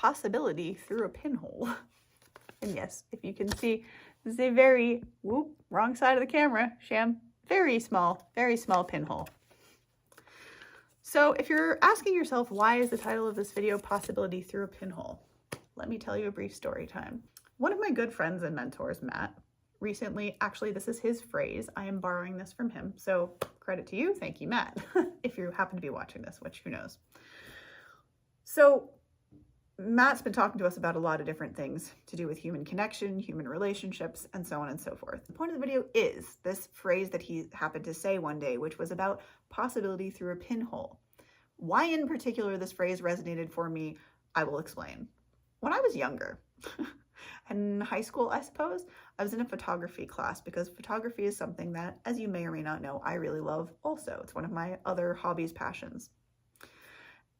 possibility through a pinhole. And yes, if you can see, this is a very, wrong side of the camera, sham, very small pinhole. So if you're asking yourself, why is the title of this video Possibility Through a Pinhole? Let me tell you a brief story time. One of my good friends and mentors, Matt, recently, actually this is his phrase, I am borrowing this from him, so credit to you, thank you, Matt, if you happen to be watching this, which who knows. So Matt's been talking to us about a lot of different things to do with human connection, human relationships, and so on and so forth. The point of the video is this phrase that he happened to say one day, which was about possibility through a pinhole. Why in particular this phrase resonated for me, I will explain. When I was younger, in high school, I suppose, I was in a photography class because photography is something that, as you may or may not know, I really love also. It's one of my other hobbies, passions.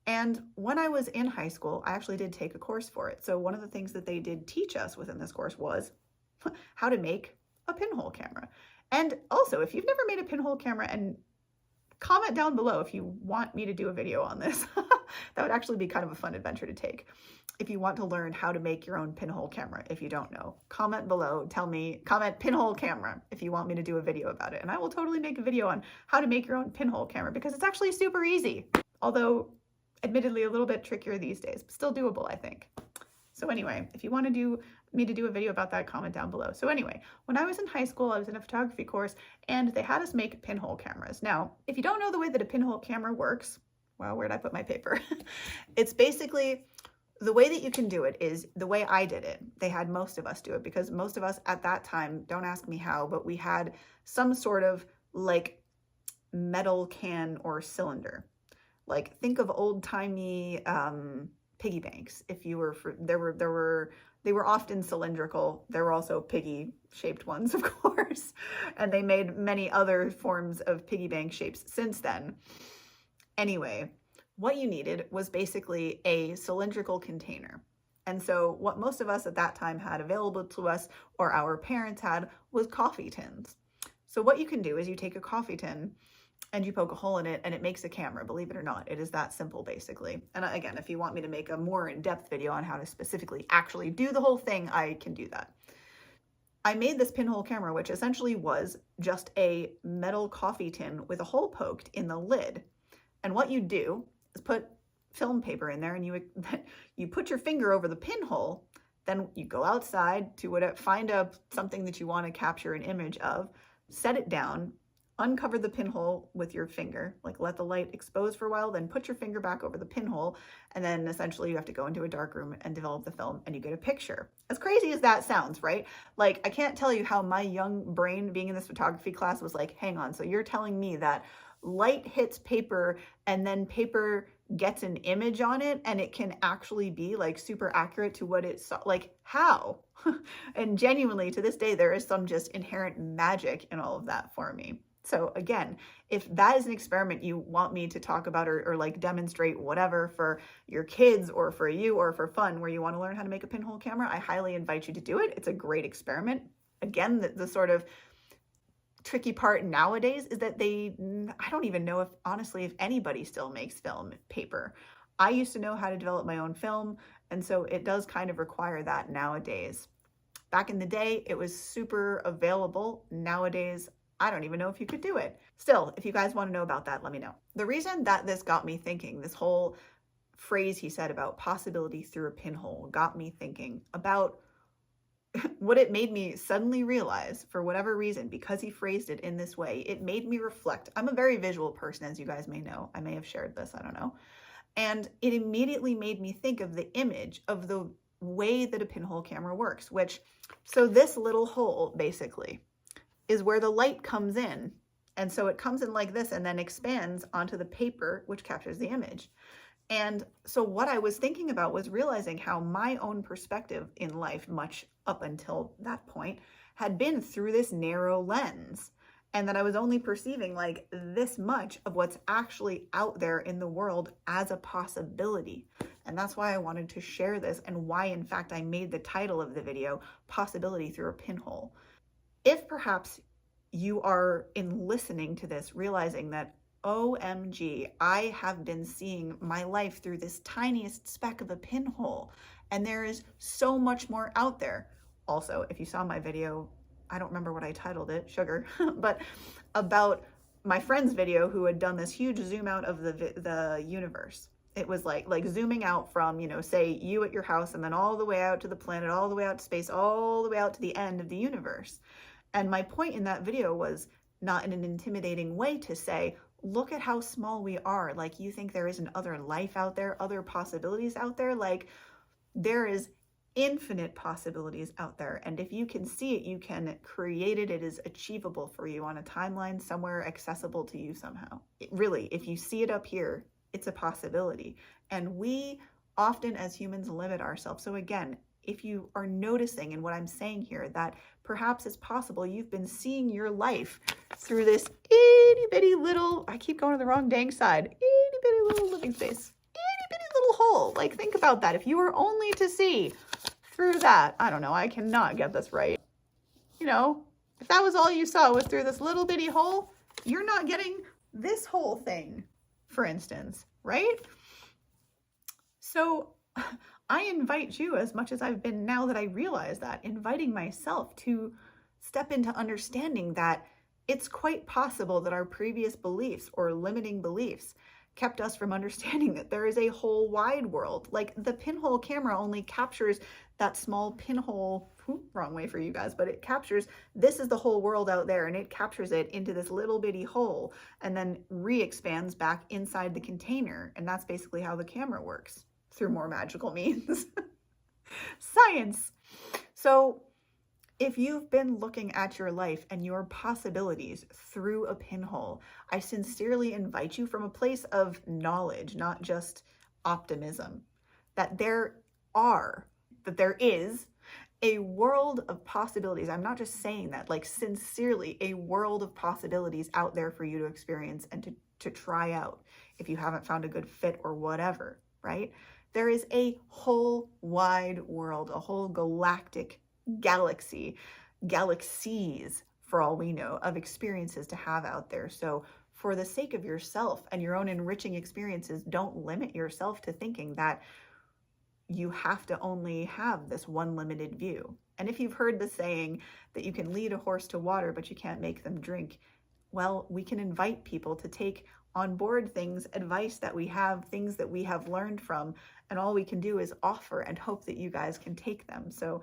And when I was in high school, I actually did take a course for it. So one of the things that they did teach us within this course was how to make a pinhole camera. And also, if you've never made a pinhole camera, and comment down below if you want me to do a video on this. That would actually be kind of a fun adventure to take. If you want to learn how to make your own pinhole camera, if you don't know, comment below, tell me, comment pinhole camera if you want me to do a video about it. And I will totally make a video on how to make your own pinhole camera because it's actually super easy. Although admittedly a little bit trickier these days, but still doable, I think. So anyway, if you want me to do a video about that, comment down below. So anyway, when I was in high school, I was in a photography course and they had us make pinhole cameras. Now, if you don't know the way that a pinhole camera works, well, where'd I put my paper? It's basically, the way that you can do it is the way I did it. They had most of us do it because most of us at that time, don't ask me how, but we had some sort of like metal can or cylinder. Like think of old-timey piggy banks. If you were, they were often cylindrical. There were also piggy-shaped ones, of course, and they made many other forms of piggy bank shapes since then. Anyway, what you needed was basically a cylindrical container. And so what most of us at that time had available to us, or our parents had, was coffee tins. So what you can do is you take a coffee tin and you poke a hole in it and it makes a camera, believe it or not. It is that simple, basically. And again, if you want me to make a more in-depth video on how to specifically actually do the whole thing, I can do that. I made this pinhole camera, which essentially was just a metal coffee tin with a hole poked in the lid. And what you do is put film paper in there and you put your finger over the pinhole, then you go outside to find something that you want to capture an image of, set it down, uncover the pinhole with your finger, like let the light expose for a while, then put your finger back over the pinhole, and then essentially you have to go into a dark room and develop the film and you get a picture. As crazy as that sounds, right? Like, I can't tell you how my young brain being in this photography class was like, hang on, so you're telling me that light hits paper and then paper gets an image on it and it can actually be like super accurate to what it saw? Like, how? And genuinely to this day, there is some just inherent magic in all of that for me. So again, if that is an experiment you want me to talk about or like demonstrate whatever for your kids or for you or for fun, where you want to learn how to make a pinhole camera, I highly invite you to do it. It's a great experiment. Again, the sort of tricky part nowadays is that I don't even know if, honestly, if anybody still makes film paper. I used to know how to develop my own film, and so it does kind of require that nowadays. Back in the day, it was super available. Nowadays, I don't even know if you could do it. Still, if you guys want to know about that, let me know. The reason that this got me thinking, this whole phrase he said about possibility through a pinhole got me thinking about what it made me suddenly realize, for whatever reason, because he phrased it in this way, it made me reflect. I'm a very visual person, as you guys may know. I may have shared this, I don't know. And it immediately made me think of the image of the way that a pinhole camera works, so this little hole, basically, is where the light comes in. And so it comes in like this and then expands onto the paper, which captures the image. And so what I was thinking about was realizing how my own perspective in life, much up until that point, had been through this narrow lens, and that I was only perceiving like this much of what's actually out there in the world as a possibility. And that's why I wanted to share this, and why, in fact, I made the title of the video Possibility Through a Pinhole. If perhaps you are, in listening to this, realizing that OMG, I have been seeing my life through this tiniest speck of a pinhole, and there is so much more out there. Also, if you saw my video, I don't remember what I titled it, sugar, but about my friend's video who had done this huge zoom out of the universe. It was like zooming out from, you know, say you at your house, and then all the way out to the planet, all the way out to space, all the way out to the end of the universe. And my point in that video was not in an intimidating way to say, look at how small we are. Like, you think there isn't other life out there, other possibilities out there? Like, there is infinite possibilities out there. And if you can see it, you can create it. It is achievable for you on a timeline somewhere, accessible to you somehow. Really, if you see it up here, it's a possibility. And we often as humans limit ourselves. So again, if you are noticing in what I'm saying here that perhaps it's possible you've been seeing your life through this itty bitty little, I keep going to the wrong dang side, itty bitty little living space, itty bitty little hole. Like, think about that. If you were only to see through that, I don't know, I cannot get this right. You know, if that was all you saw was through this little bitty hole, you're not getting this whole thing, for instance, right? So I invite you, as much as I've been, now that I realize that, inviting myself to step into understanding that it's quite possible that our previous beliefs or limiting beliefs kept us from understanding that there is a whole wide world. Like, the pinhole camera only captures that small pinhole, wrong way for you guys, but it captures, this is the whole world out there, and it captures it into this little bitty hole and then re-expands back inside the container. And that's basically how the camera works, through more magical means. Science. So if you've been looking at your life and your possibilities through a pinhole, I sincerely invite you, from a place of knowledge, not just optimism, that there is a world of possibilities. I'm not just saying that, like, sincerely, a world of possibilities out there for you to experience and to try out if you haven't found a good fit or whatever, right? There is a whole wide world, a whole galactic galaxy, galaxies, for all we know, of experiences to have out there. So for the sake of yourself and your own enriching experiences, don't limit yourself to thinking that you have to only have this one limited view. And if you've heard the saying that you can lead a horse to water, but you can't make them drink, well, we can invite people to take on board things, advice that we have, things that we have learned from, and all we can do is offer and hope that you guys can take them. So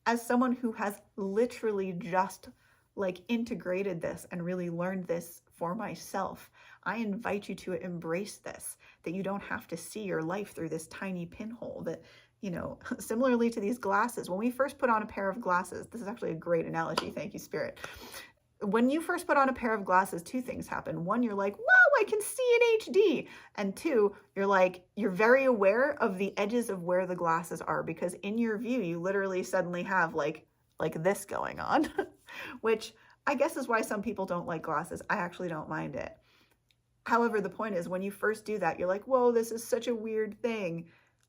as someone who has literally just like integrated this and really learned this for myself, I invite you to embrace this, that you don't have to see your life through this tiny pinhole. That, you know, similarly to these glasses, when we first put on a pair of glasses, this is actually a great analogy, thank you, Spirit. When you first put on a pair of glasses, two things happen. One, you're like, wow, I can see in HD. And two, you're very aware of the edges of where the glasses are, because in your view, you literally suddenly have like this going on, which I guess is why some people don't like glasses. I actually don't mind it. However, the point is, when you first do that, you're like, whoa, this is such a weird thing.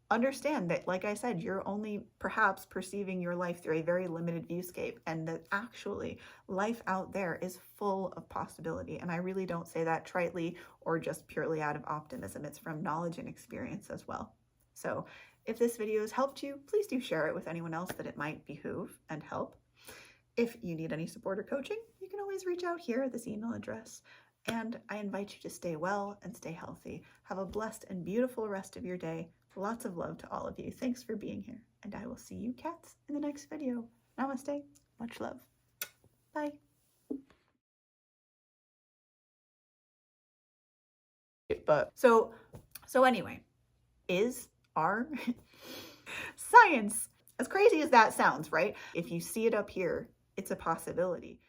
Understand that, like I said, you're only perhaps perceiving your life through a very limited viewscape, and that actually life out there is full of possibility. And I really don't say that tritely or just purely out of optimism. It's from knowledge and experience as well. So if this video has helped you, please do share it with anyone else that it might behoove and help. If you need any support or coaching, you can always reach out here at this email address. And I invite you to stay well and stay healthy. Have a blessed and beautiful rest of your day. Lots of love to all of you. Thanks for being here. And I will see you cats in the next video. Namaste. Much love. Bye. But so anyway, science. As crazy as that sounds, right? If you see it up here, it's a possibility.